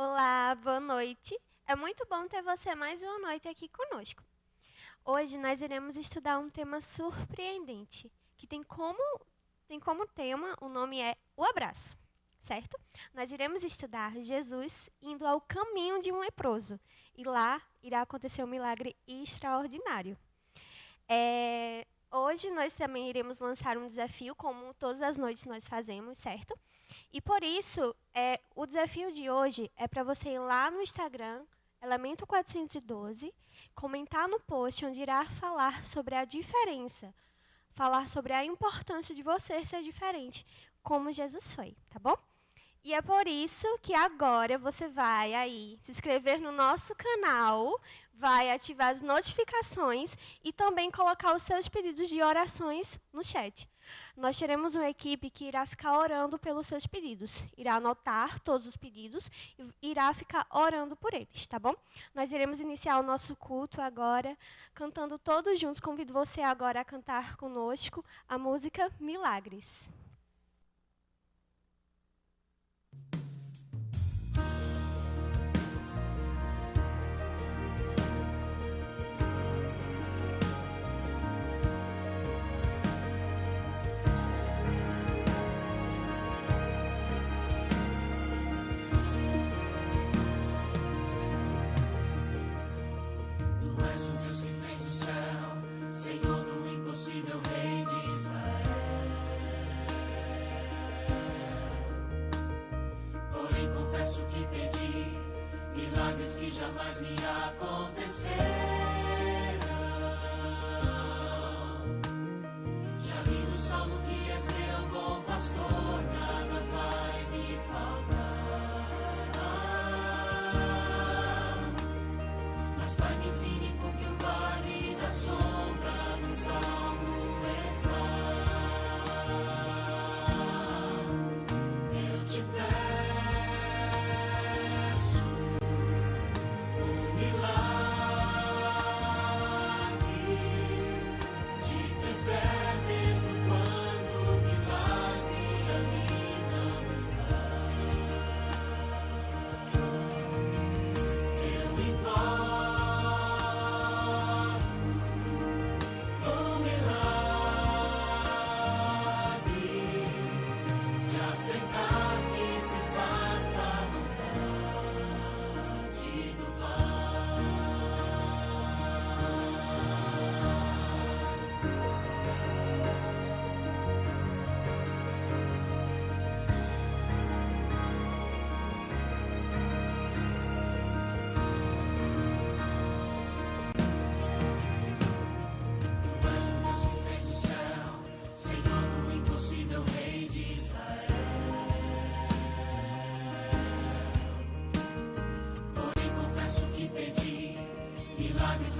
Olá, boa noite. É muito bom ter você mais uma noite aqui conosco. Hoje nós iremos estudar um tema surpreendente, que tem como tema, o nome é o abraço, certo? Nós iremos estudar Jesus indo ao caminho de um leproso, e lá irá acontecer um milagre extraordinário. Hoje nós também iremos lançar um desafio, como todas as noites nós fazemos, certo? E por isso, o desafio de hoje é para você ir lá no Instagram, Elemento 412, comentar no post onde irá falar sobre a diferença, falar sobre a importância de você ser diferente, como Jesus foi, tá bom? E é por isso que agora você vai aí se inscrever no nosso canal, vai ativar as notificações e também colocar os seus pedidos de orações no chat. Nós teremos uma equipe que irá ficar orando pelos seus pedidos, irá anotar todos os pedidos e irá ficar orando por eles, tá bom? Nós iremos iniciar o nosso culto agora, cantando todos juntos. Convido você agora a cantar conosco a música Milagres. Que jamais me acontecerão. Já li no Salmo que és meu bom pastor, nada vai me faltar. Mas Pai, me ensine porque o vale da sombra do Salmo está. Eu te peço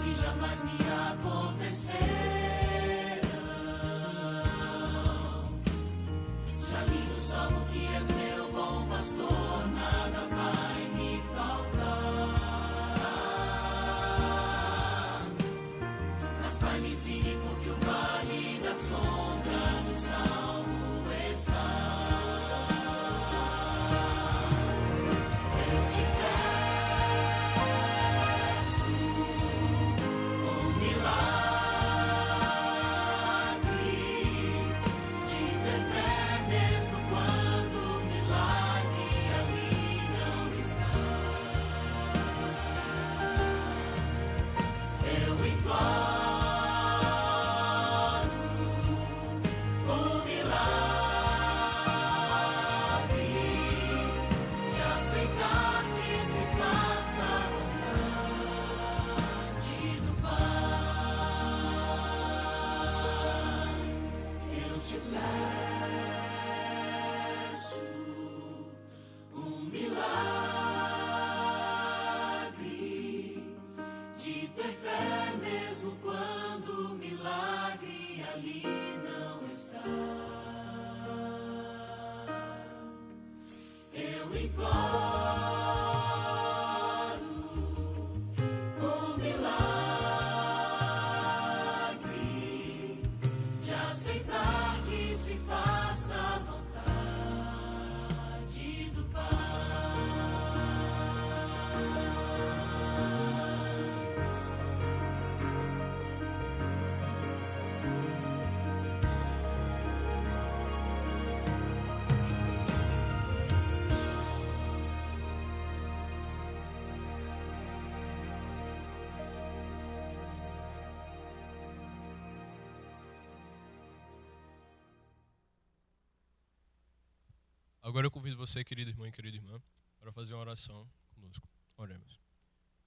que jamais me acontecerão. Já li no Salmo que és meu bom pastor, nada vai me faltar. Mas Pai, me ensine porque o vale da sombra no Salmo está. faça a vontade do Pai. Agora eu convido você, querido irmão e querida irmã, para fazer uma oração conosco. Oremos.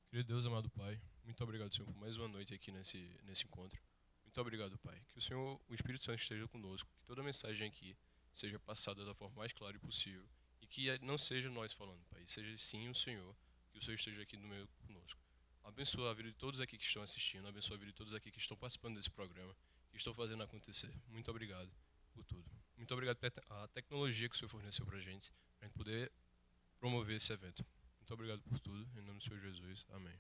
Querido Deus, amado Pai, muito obrigado, Senhor, por mais uma noite aqui nesse encontro. Muito obrigado, Pai. Que o Senhor, o Espírito Santo esteja conosco, que toda a mensagem aqui seja passada da forma mais clara possível e que não seja nós falando, Pai, seja sim o Senhor, que o Senhor esteja aqui no meio conosco. Abençoa a vida de todos aqui que estão assistindo, abençoa a vida de todos aqui que estão participando desse programa, que estão fazendo acontecer. Muito obrigado por tudo. Muito obrigado pela tecnologia que o Senhor forneceu para a gente poder promover esse evento. Muito obrigado por tudo, em nome do Senhor Jesus. Amém.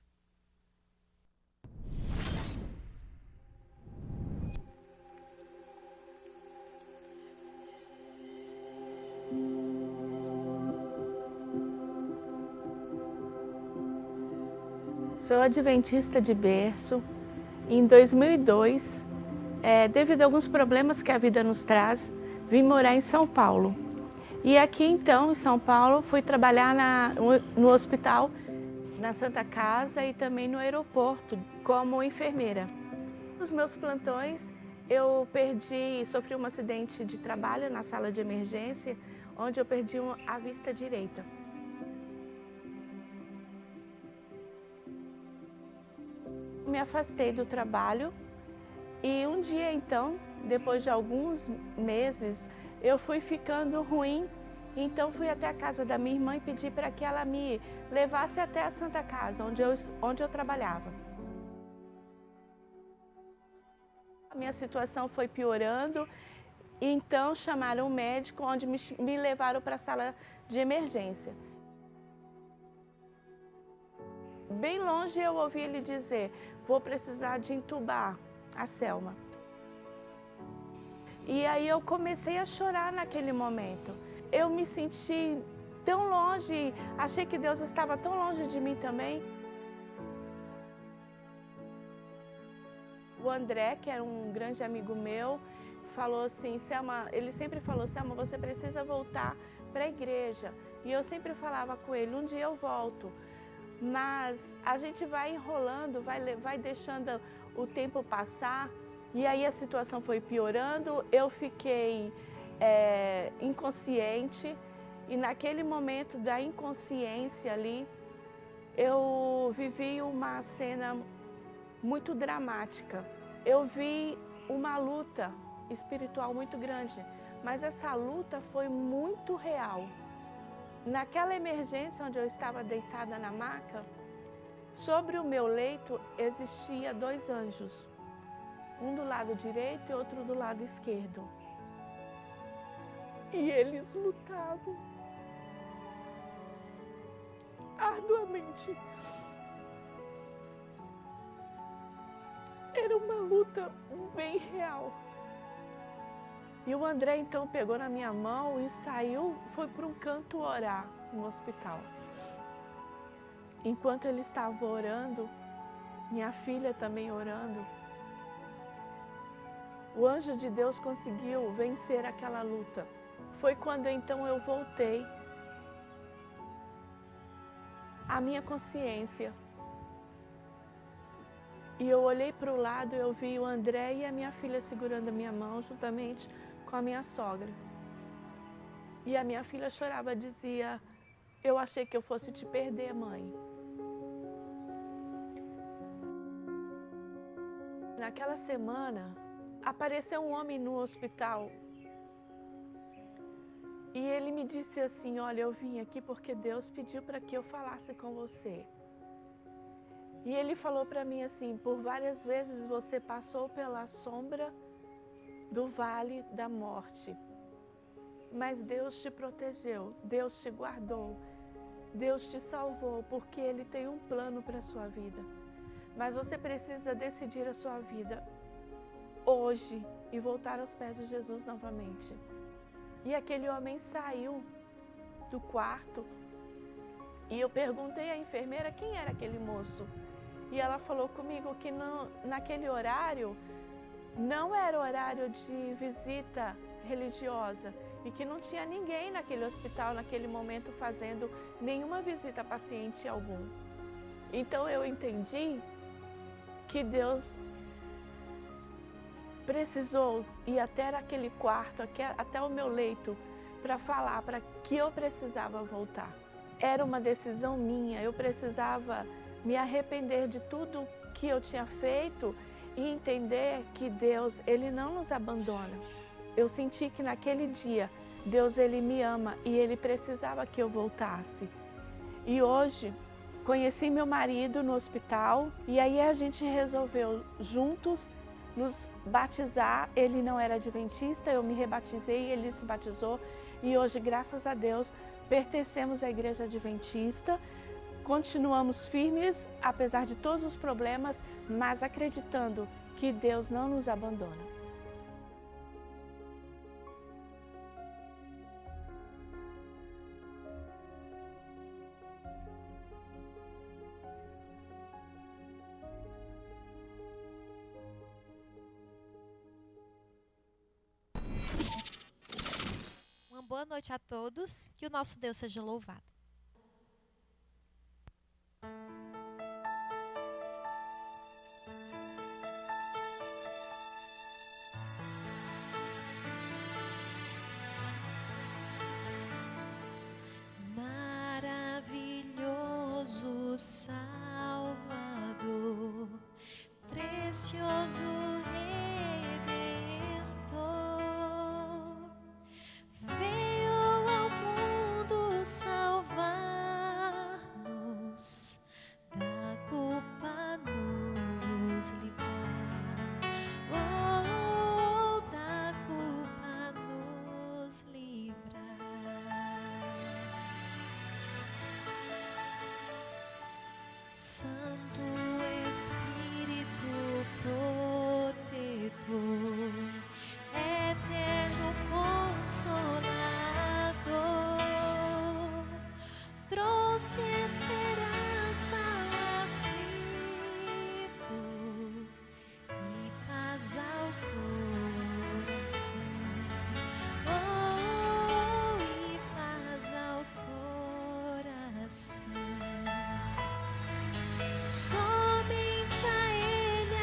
Sou adventista de berço. Em 2002, devido a alguns problemas que a vida nos traz, vim morar em São Paulo. E aqui então, em São Paulo, fui trabalhar no hospital, na Santa Casa e também no aeroporto, como enfermeira. Nos meus plantões, eu sofri um acidente de trabalho na sala de emergência, onde eu perdi a vista direita. Me afastei do trabalho e um dia então, depois de alguns meses, eu fui ficando ruim, então fui até a casa da minha irmã e pedi para que ela me levasse até a Santa Casa, onde eu trabalhava. A minha situação foi piorando, então chamaram um médico, onde me levaram para a sala de emergência. Bem longe eu ouvi ele dizer: vou precisar de entubar a Selma. E aí eu comecei a chorar naquele momento. Eu me senti tão longe, achei que Deus estava tão longe de mim também. O André, que era um grande amigo meu, falou assim: Selma, ele sempre falou: Selma, você precisa voltar para a igreja. E eu sempre falava com ele: um dia eu volto. Mas a gente vai enrolando, vai deixando o tempo passar, e aí a situação foi piorando, eu fiquei inconsciente, e naquele momento da inconsciência ali, eu vivi uma cena muito dramática. Eu vi uma luta espiritual muito grande, mas essa luta foi muito real. Naquela emergência onde eu estava deitada na maca, sobre o meu leito existia 2 anjos, um do lado direito e outro do lado esquerdo. E eles lutavam arduamente. Era uma luta bem real. E o André então pegou na minha mão e saiu, foi para um canto orar no hospital. Enquanto ele estava orando, minha filha também orando, o anjo de Deus conseguiu vencer aquela luta. Foi quando então eu voltei à minha consciência. E eu olhei para o lado, eu vi o André e a minha filha segurando a minha mão, juntamente com a minha sogra. E a minha filha chorava, dizia: eu achei que eu fosse te perder, mãe. Naquela semana, apareceu um homem no hospital. E ele me disse assim: olha, eu vim aqui porque Deus pediu para que eu falasse com você. E ele falou para mim assim: por várias vezes você passou pela sombra do vale da morte, mas Deus te protegeu, Deus te guardou, Deus te salvou, porque Ele tem um plano para a sua vida. Mas você precisa decidir a sua vida hoje e voltar aos pés de Jesus novamente. E aquele homem saiu do quarto e eu perguntei à enfermeira quem era aquele moço. E ela falou comigo que naquele horário não era horário de visita religiosa e que não tinha ninguém naquele hospital naquele momento fazendo nenhuma visita a paciente algum. Então eu entendi que Deus precisou ir até aquele quarto, até o meu leito, para falar para que eu precisava voltar. Era uma decisão minha, eu precisava me arrepender de tudo que eu tinha feito e entender que Deus, Ele não nos abandona. Eu senti que naquele dia, Deus, Ele me ama e Ele precisava que eu voltasse. E hoje, conheci meu marido no hospital e aí a gente resolveu juntos nos batizar. Ele não era adventista, eu me rebatizei, ele se batizou e hoje, graças a Deus, pertencemos à Igreja Adventista. Continuamos firmes, apesar de todos os problemas, mas acreditando que Deus não nos abandona. Uma boa noite a todos, que o nosso Deus seja louvado. Maravilhoso Salvador, precioso Redentor, veio ao mundo salvar-nos, da culpa nos livrar, oh, da culpa nos livrar. Santo Espírito protetor, eterno consolador, trouxe esperança ao aflito e paz ao coração, oh, e paz ao coração. Somente a Ele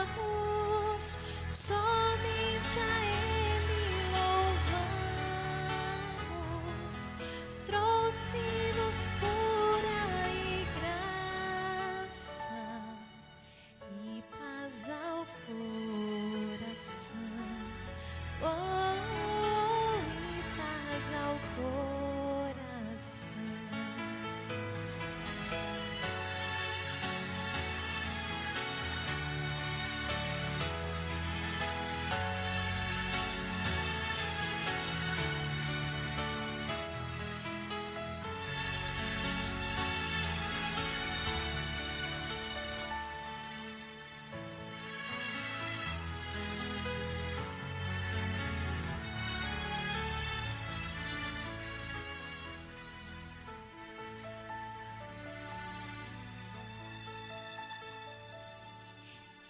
adoramos, somente a Ele louvamos, trouxe-nos cura e graça e paz ao coração, oh, e paz ao coração.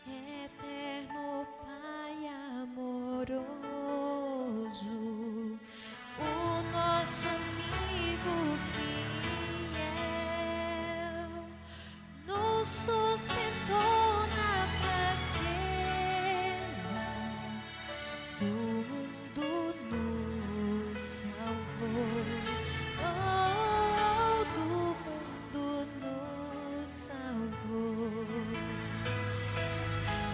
Eterno Pai amoroso, o nosso amigo fiel, nos sustentou na fraqueza, do mundo nos salvou, oh, do mundo nos salvou.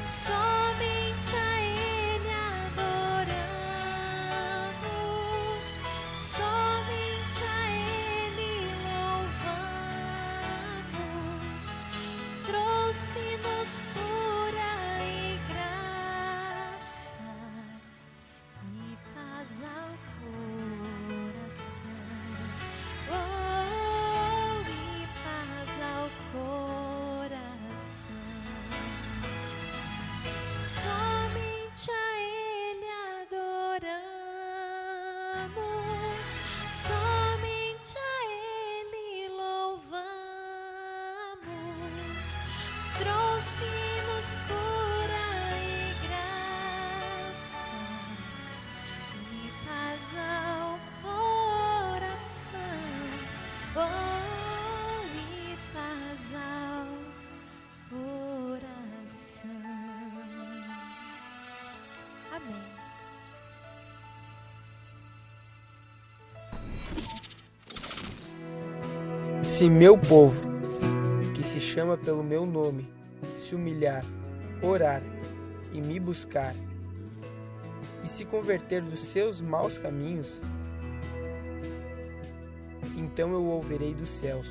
Somente a Ele adoramos, somente a Ele louvamos, trouxe-nos cura e graça e paz ao coração, oh, e paz ao coração. Somente a Ele adoramos, somente a Ele louvamos, trouxe-nos cura e graça e paz ao coração, oh, e paz ao coração. Amém. Se meu povo, que se chama pelo meu nome, se humilhar, orar e me buscar, e se converter dos seus maus caminhos, então eu ouvirei dos céus,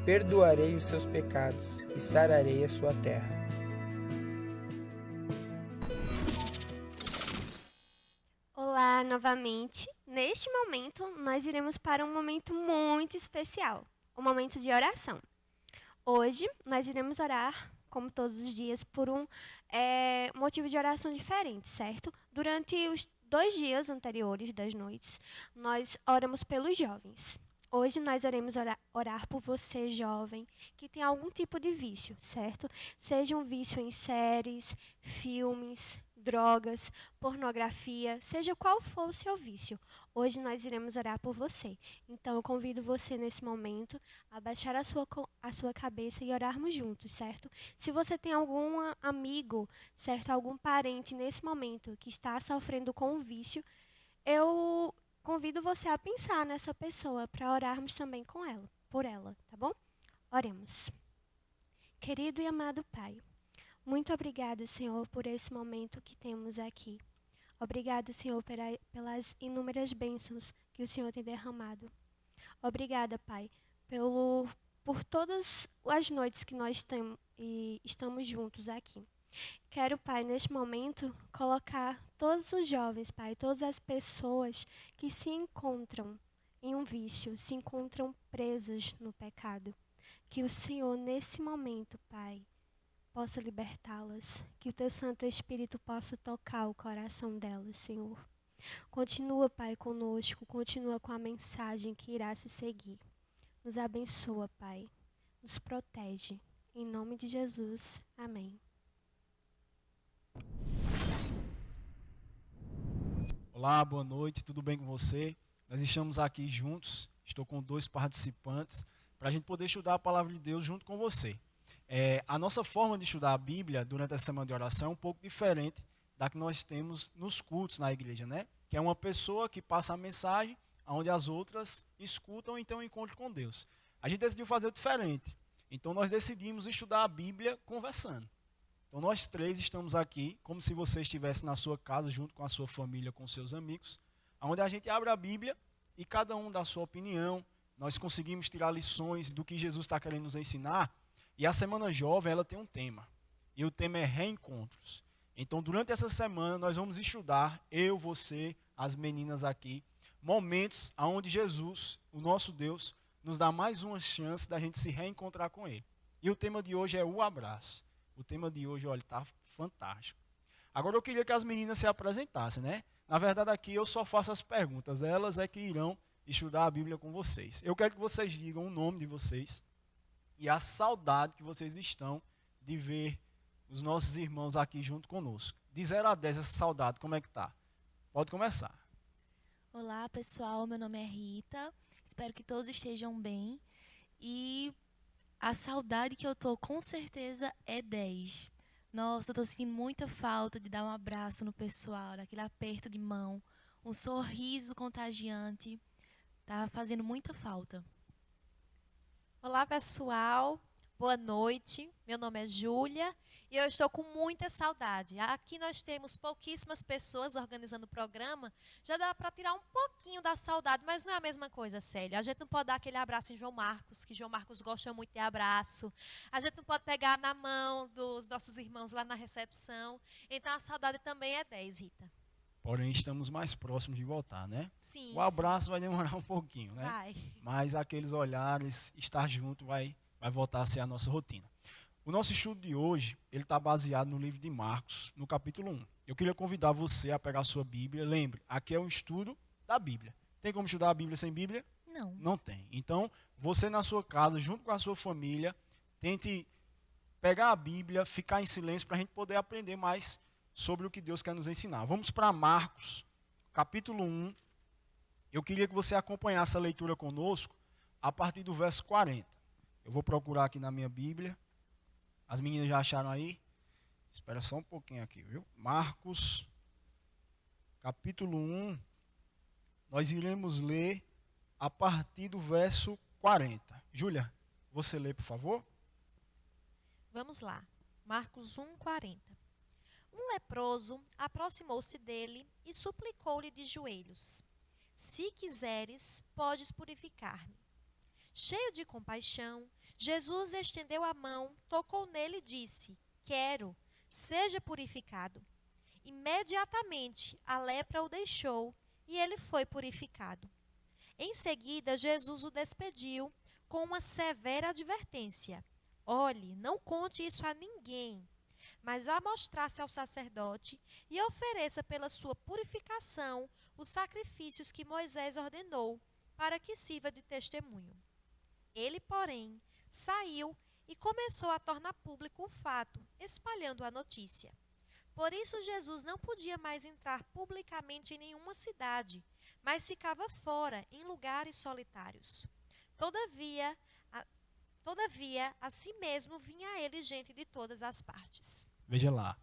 perdoarei os seus pecados e sararei a sua terra. Olá, novamente. Neste momento, nós iremos para um momento muito especial, o momento de oração. Hoje, nós iremos orar, como todos os dias, por um motivo de oração diferente, certo? Durante os 2 dias anteriores das noites, nós oramos pelos jovens. Hoje nós iremos orar por você, jovem, que tem algum tipo de vício, certo? Seja um vício em séries, filmes, drogas, pornografia, seja qual for o seu vício. Hoje nós iremos orar por você. Então eu convido você nesse momento a baixar a sua cabeça e orarmos juntos, certo? Se você tem algum amigo, certo, algum parente nesse momento que está sofrendo com um vício, eu convido você a pensar nessa pessoa para orarmos também com ela, por ela, tá bom? Oremos. Querido e amado Pai, muito obrigada, Senhor, por esse momento que temos aqui. Obrigada, Senhor, pelas inúmeras bênçãos que o Senhor tem derramado. Obrigada, Pai, por todas as noites que nós estamos juntos aqui. Quero, Pai, neste momento, colocar todos os jovens, Pai, todas as pessoas que se encontram em um vício, se encontram presas no pecado. Que o Senhor, nesse momento, Pai, possa libertá-las, que o Teu Santo Espírito possa tocar o coração delas, Senhor. Continua, Pai, conosco, continua com a mensagem que irá se seguir. Nos abençoa, Pai, nos protege. Em nome de Jesus, amém. Olá, boa noite, tudo bem com você? Nós estamos aqui juntos, estou com 2 participantes, para a gente poder estudar a palavra de Deus junto com você. A nossa forma de estudar a Bíblia durante a semana de oração é um pouco diferente da que nós temos nos cultos na igreja, né? Que é uma pessoa que passa a mensagem, onde as outras escutam e tem um encontro com Deus. A gente decidiu fazer diferente, então nós decidimos estudar a Bíblia conversando. Então nós 3 estamos aqui, como se você estivesse na sua casa, junto com a sua família, com seus amigos, onde a gente abre a Bíblia e cada um dá a sua opinião, nós conseguimos tirar lições do que Jesus está querendo nos ensinar. E a Semana Jovem, ela tem um tema, e o tema é reencontros. Então, durante essa semana, nós vamos estudar, eu, você, as meninas aqui, momentos onde Jesus, o nosso Deus, nos dá mais uma chance da gente se reencontrar com Ele. E o tema de hoje é o abraço. O tema de hoje, olha, está fantástico. Agora eu queria que as meninas se apresentassem, né? Na verdade, aqui eu só faço as perguntas, elas é que irão estudar a Bíblia com vocês. Eu quero que vocês digam o nome de vocês e a saudade que vocês estão de ver os nossos irmãos aqui junto conosco. De 0 a 10, essa saudade, como é que tá? Pode começar. Olá, pessoal, meu nome é Rita, espero que todos estejam bem. E a saudade que eu tô, com certeza, é 10. Nossa, eu tô sentindo muita falta de dar um abraço no pessoal, daquele aperto de mão, um sorriso contagiante. Tá fazendo muita falta. Olá, pessoal. Boa noite. Meu nome é Júlia e eu estou com muita saudade. Aqui nós temos pouquíssimas pessoas organizando o programa. Já dá para tirar um pouquinho da saudade, mas não é a mesma coisa, Célia. A gente não pode dar aquele abraço em João Marcos, que João Marcos gosta muito de abraço. A gente não pode pegar na mão dos nossos irmãos lá na recepção. Então a saudade também é 10, Rita. Porém, estamos mais próximos de voltar, né? Sim. O abraço vai demorar um pouquinho, né? Vai. Mas aqueles olhares, estar junto vai voltar a ser a nossa rotina. O nosso estudo de hoje, ele está baseado no livro de Marcos, no capítulo 1. Eu queria convidar você a pegar a sua Bíblia. Lembre, aqui é um estudo da Bíblia. Tem como estudar a Bíblia sem Bíblia? Não. Não tem. Então, você na sua casa, junto com a sua família, tente pegar a Bíblia, ficar em silêncio para a gente poder aprender mais sobre o que Deus quer nos ensinar. Vamos para Marcos, capítulo 1. Eu queria que você acompanhasse a leitura conosco a partir do verso 40. Eu vou procurar aqui na minha Bíblia. As meninas já acharam aí? Espera só um pouquinho aqui, viu? Marcos, capítulo 1. Nós iremos ler a partir do verso 40. Júlia, você lê, por favor? Vamos lá. Marcos 1:40. Um leproso aproximou-se dele e suplicou-lhe de joelhos: Se quiseres, podes purificar-me. Cheio de compaixão, Jesus estendeu a mão, tocou nele e disse: Quero, seja purificado. Imediatamente a lepra o deixou e ele foi purificado. Em seguida, Jesus o despediu com uma severa advertência: Olhe, não conte isso a ninguém, mas vá mostrar-se ao sacerdote e ofereça pela sua purificação os sacrifícios que Moisés ordenou, para que sirva de testemunho. Ele, porém, saiu e começou a tornar público o fato, espalhando a notícia. Por isso, Jesus não podia mais entrar publicamente em nenhuma cidade, mas ficava fora, em lugares solitários. Todavia, a si mesmo vinha a ele gente de todas as partes. Veja lá,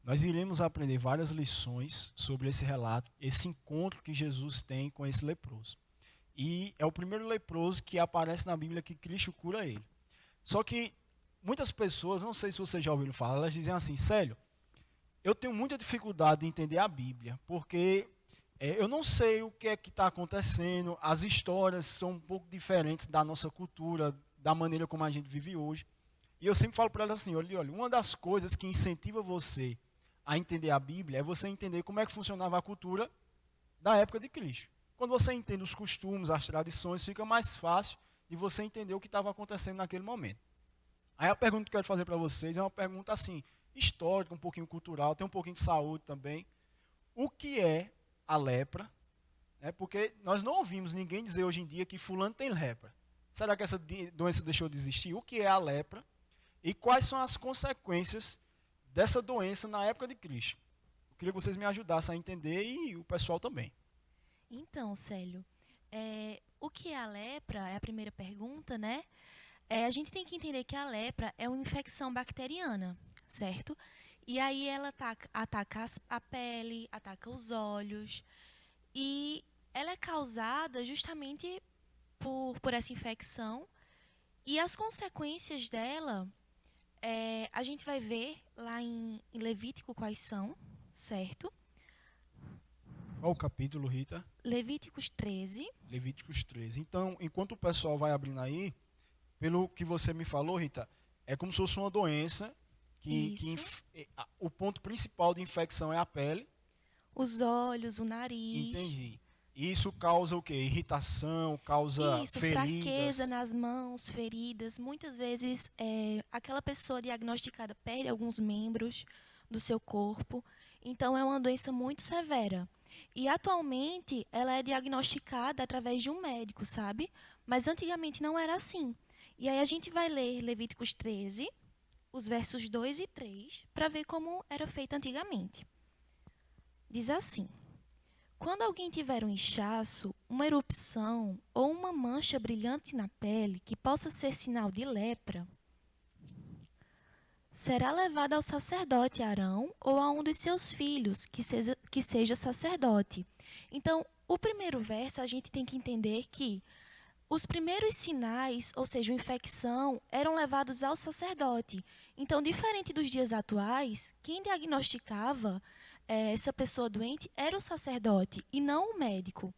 nós iremos aprender várias lições sobre esse relato, esse encontro que Jesus tem com esse leproso. E é o primeiro leproso que aparece na Bíblia que Cristo cura ele. Só que muitas pessoas, não sei se vocês já ouviram falar, elas dizem assim: Célio, eu tenho muita dificuldade de entender a Bíblia, porque eu não sei o que é que está acontecendo, as histórias são um pouco diferentes da nossa cultura, da maneira como a gente vive hoje. E eu sempre falo para elas assim: olha, uma das coisas que incentiva você a entender a Bíblia é você entender como é que funcionava a cultura da época de Cristo. Quando você entende os costumes, as tradições, fica mais fácil de você entender o que estava acontecendo naquele momento. Aí a pergunta que eu quero fazer para vocês é uma pergunta assim, histórica, um pouquinho cultural, tem um pouquinho de saúde também. O que é a lepra? Porque nós não ouvimos ninguém dizer hoje em dia que fulano tem lepra. Será que essa doença deixou de existir? O que é a lepra? E quais são as consequências dessa doença na época de Cristo? Eu queria que vocês me ajudassem a entender e o pessoal também. Então, Célio, o que é a lepra? É a primeira pergunta, né? A gente tem que entender que a lepra é uma infecção bacteriana, certo? E aí ela ataca a pele, ataca os olhos. E ela é causada justamente por essa infecção. E as consequências dela, a gente vai ver lá em Levítico quais são, certo? Qual o capítulo, Rita? Levíticos 13. Levíticos 13. Então, enquanto o pessoal vai abrindo aí, pelo que você me falou, Rita, é como se fosse uma doença que o ponto principal de infecção é a pele. Os olhos, o nariz. Entendi. Isso causa o quê? Irritação, causa feridas? Fraqueza nas mãos, feridas. Muitas vezes, aquela pessoa diagnosticada perde alguns membros do seu corpo. Então, é uma doença muito severa. E, atualmente, ela é diagnosticada através de um médico, sabe? Mas, antigamente, não era assim. E aí, a gente vai ler Levíticos 13, os versos 2 e 3, para ver como era feito antigamente. Diz assim: Quando alguém tiver um inchaço, uma erupção ou uma mancha brilhante na pele que possa ser sinal de lepra, será levado ao sacerdote Arão ou a um dos seus filhos, que seja sacerdote. Então, o primeiro verso, a gente tem que entender que os primeiros sinais, ou seja, a infecção, eram levados ao sacerdote. Então, diferente dos dias atuais, quem diagnosticava essa pessoa doente era o sacerdote e não o médico.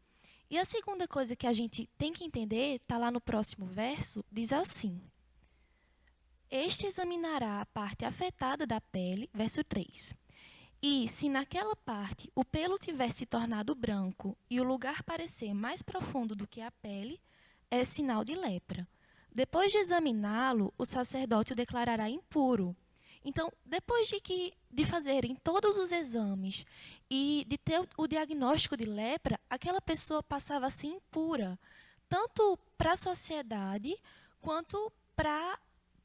E a segunda coisa que a gente tem que entender, está lá no próximo verso, diz assim: Este examinará a parte afetada da pele, verso 3. E, se naquela parte o pelo tiver se tornado branco e o lugar parecer mais profundo do que a pele, é sinal de lepra. Depois de examiná-lo, o sacerdote o declarará impuro. Então, depois de fazerem todos os exames e de ter o diagnóstico de lepra, aquela pessoa passava a ser impura, tanto para a sociedade quanto para,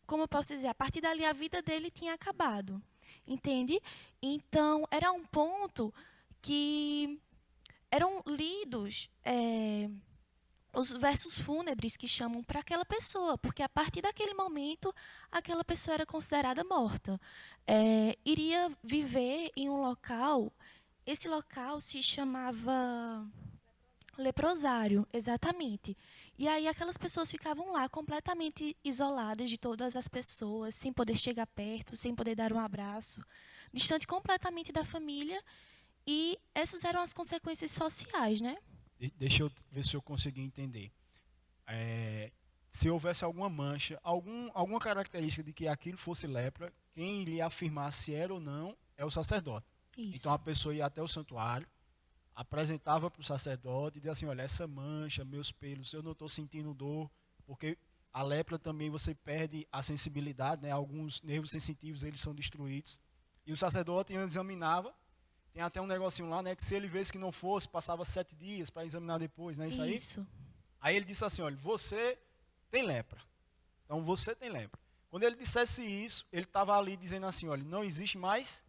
como eu posso dizer, a partir dali a vida dele tinha acabado. Entende? Então, era um ponto que eram lidos os versos fúnebres que chamam para aquela pessoa, porque a partir daquele momento, aquela pessoa era considerada morta. Iria viver em um local, esse local se chamava Leprosário, exatamente. E aí aquelas pessoas ficavam lá completamente isoladas de todas as pessoas, sem poder chegar perto, sem poder dar um abraço, distante completamente da família. E essas eram as consequências sociais, né? Deixa eu ver se eu consegui entender. Se houvesse alguma mancha, alguma característica de que aquilo fosse lepra, quem iria afirmar se era ou não é o sacerdote. Isso. Então a pessoa ia até o santuário, apresentava para o sacerdote e dizia assim, olha, essa mancha, meus pelos, eu não estou sentindo dor, porque a lepra também você perde a sensibilidade, né? Alguns nervos sensitivos eles são destruídos. E o sacerdote examinava, tem até um negocinho lá, né, que se ele visse que não fosse, passava 7 dias para examinar depois, não é isso aí? Isso. Aí ele disse assim, olha, você tem lepra. Então você tem lepra. Quando ele dissesse isso, ele estava ali dizendo assim, olha, não existe mais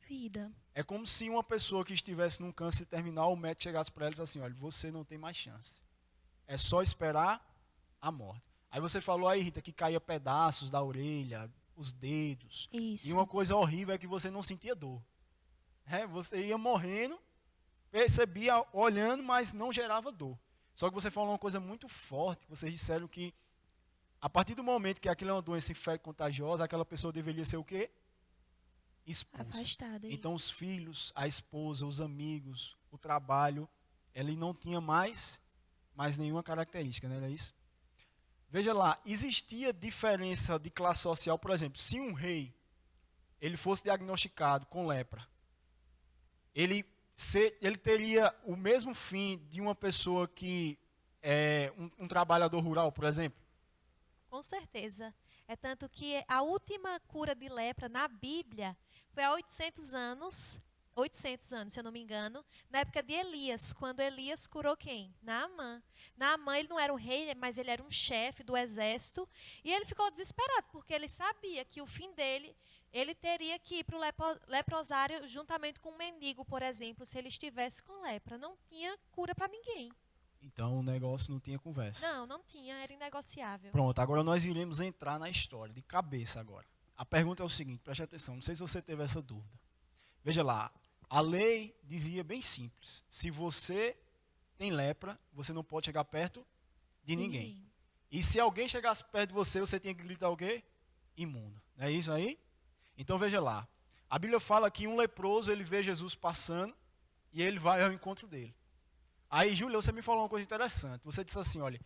Vida. É como se uma pessoa que estivesse num câncer terminal, o médico chegasse para ela e dissesse assim, olha, você não tem mais chance. É só esperar a morte. Aí você falou aí, Rita, que caía pedaços da orelha, os dedos. Isso. E uma coisa horrível é que você não sentia dor. Você ia morrendo, percebia olhando, mas não gerava dor. Só que você falou uma coisa muito forte, vocês disseram que a partir do momento que aquilo é uma doença infecto-contagiosa, aquela pessoa deveria ser o quê? Expulsa. Afastada. Então os filhos, a esposa, os amigos, o trabalho, ele não tinha mais nenhuma característica, não era isso? Veja lá, existia diferença de classe social, por exemplo, se um rei ele fosse diagnosticado com lepra, ele teria o mesmo fim de uma pessoa que é um trabalhador rural, por exemplo? Com certeza. É tanto que a última cura de lepra na Bíblia foi há 800 anos, se eu não me engano, na época de Elias, quando Elias curou quem? Naamã. Naamã, ele não era um rei, mas ele era um chefe do exército, e ele ficou desesperado, porque ele sabia que o fim dele, ele teria que ir para o leprosário juntamente com um mendigo, por exemplo, se ele estivesse com lepra. Não tinha cura para ninguém. Então o negócio não tinha conversa. Não tinha, era inegociável. Pronto, agora nós iremos entrar na história, de cabeça agora. A pergunta é o seguinte, preste atenção, não sei se você teve essa dúvida. Veja lá, a lei dizia bem simples, se você tem lepra, você não pode chegar perto de ninguém. E se alguém chegasse perto de você, você tinha que gritar o quê? Imundo. Não é isso aí? Então veja lá, a Bíblia fala que um leproso, ele vê Jesus passando e ele vai ao encontro dele. Aí, Júlia, você me falou uma coisa interessante. Você disse assim, olha,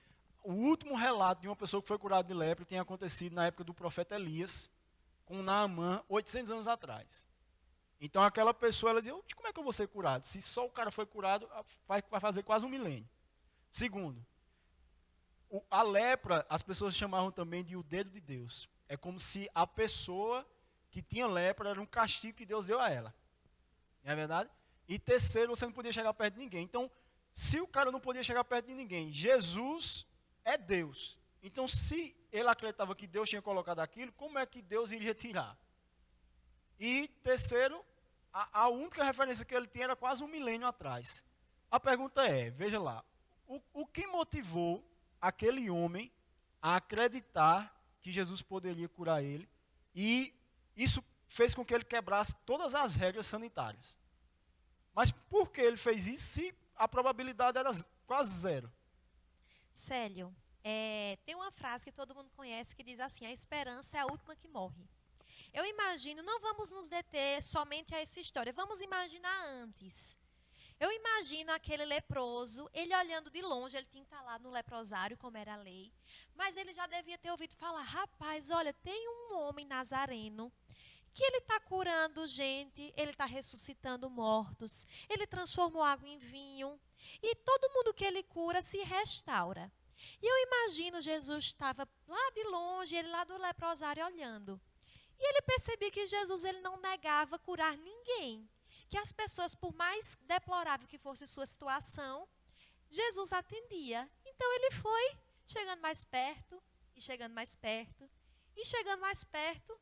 o último relato de uma pessoa que foi curada de lepra tinha acontecido na época do profeta Elias, com Naamã, 800 anos atrás. Então, aquela pessoa, ela dizia, como é que eu vou ser curado? Se só o cara foi curado, vai fazer quase 1 milênio. Segundo, a lepra, as pessoas chamavam também de o dedo de Deus. É como se a pessoa que tinha lepra era um castigo que Deus deu a ela. Não é verdade? E terceiro, você não podia chegar perto de ninguém. Então, se o cara não podia chegar perto de ninguém, Jesus é Deus. Então, se ele acreditava que Deus tinha colocado aquilo, como é que Deus iria tirar? E terceiro, a única referência que ele tinha era quase 1 milênio atrás. A pergunta é, veja lá, o que motivou aquele homem a acreditar que Jesus poderia curar ele? E isso fez com que ele quebrasse todas as regras sanitárias. Mas por que ele fez isso se a probabilidade era quase zero? Célio, tem uma frase que todo mundo conhece que diz assim, a esperança é a última que morre. Eu imagino, não vamos nos deter somente a essa história, vamos imaginar antes. Eu imagino aquele leproso, ele olhando de longe, ele tinha que estar lá no leprosário, como era a lei, mas ele já devia ter ouvido falar, rapaz, olha, tem um homem nazareno, que ele está curando gente, ele está ressuscitando mortos, ele transformou água em vinho, e todo mundo que ele cura se restaura. E eu imagino Jesus estava lá de longe, ele lá do leprosário olhando. E ele percebia que Jesus ele não negava curar ninguém. Que as pessoas, por mais deplorável que fosse sua situação, Jesus atendia. Então ele foi chegando mais perto, e chegando mais perto, e chegando mais perto.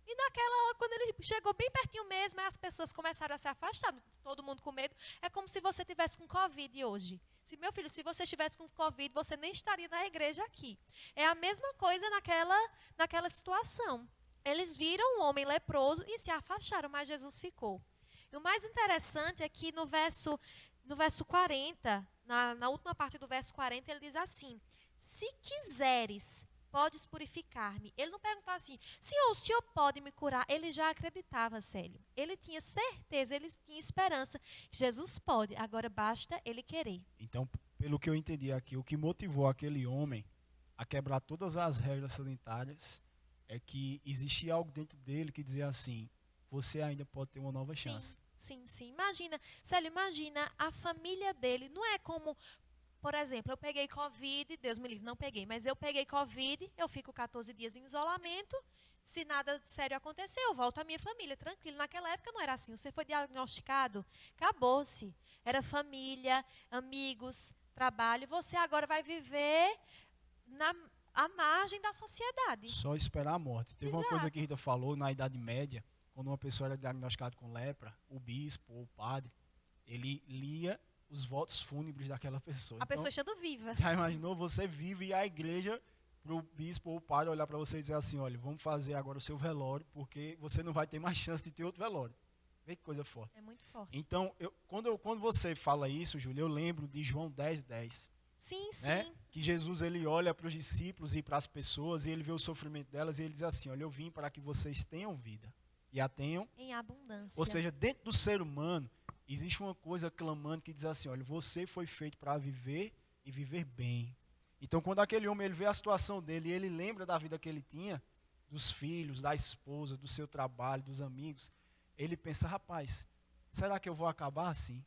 E naquela hora, quando ele chegou bem pertinho mesmo, as pessoas começaram a se afastar, todo mundo com medo. É como se você tivesse com Covid hoje. Meu filho, se você estivesse com Covid, você nem estaria na igreja aqui. É a mesma coisa naquela situação. Eles viram um homem leproso e se afastaram, mas Jesus ficou. E o mais interessante é que no verso no verso 40, na última parte do verso 40, ele diz assim: se quiseres, podes purificar-me. Ele não perguntou assim: Senhor, o Senhor pode me curar? Ele já acreditava, Célio. Ele tinha certeza, ele tinha esperança que Jesus pode. Agora basta ele querer. Então, pelo que eu entendi aqui, o que motivou aquele homem a quebrar todas as regras sanitárias é que existia algo dentro dele que dizia assim: você ainda pode ter uma nova chance. Sim, sim. Imagina, Célio, imagina a família dele. Não é como, por exemplo, eu peguei Covid, Deus me livre, não peguei, mas eu peguei Covid, eu fico 14 dias em isolamento, se nada sério acontecer, eu volto à minha família, tranquilo. Naquela época não era assim, você foi diagnosticado, acabou-se. Era família, amigos, trabalho, você agora vai viver à margem da sociedade. Só esperar a morte. Teve uma Exato. coisa que Rita falou na Idade Média, quando uma pessoa era diagnosticada com lepra, o bispo ou o padre, ele lia os votos fúnebres daquela pessoa. A pessoa estando viva. Já imaginou você vive e a igreja, para o bispo ou o padre olhar para você e dizer assim: olha, vamos fazer agora o seu velório, porque você não vai ter mais chance de ter outro velório. Vê que coisa forte. É muito forte. Então, quando você fala isso, Júlia, eu lembro de João 10:10. Sim, sim. Né? Que Jesus ele olha para os discípulos e para as pessoas e ele vê o sofrimento delas e ele diz assim: olha, eu vim para que vocês tenham vida e a tenham Em abundância. Ou seja, dentro do ser humano existe uma coisa clamando que diz assim: olha, você foi feito para viver e viver bem. Então, quando aquele homem ele vê a situação dele e ele lembra da vida que ele tinha, dos filhos, da esposa, do seu trabalho, dos amigos, ele pensa: rapaz, será que eu vou acabar assim?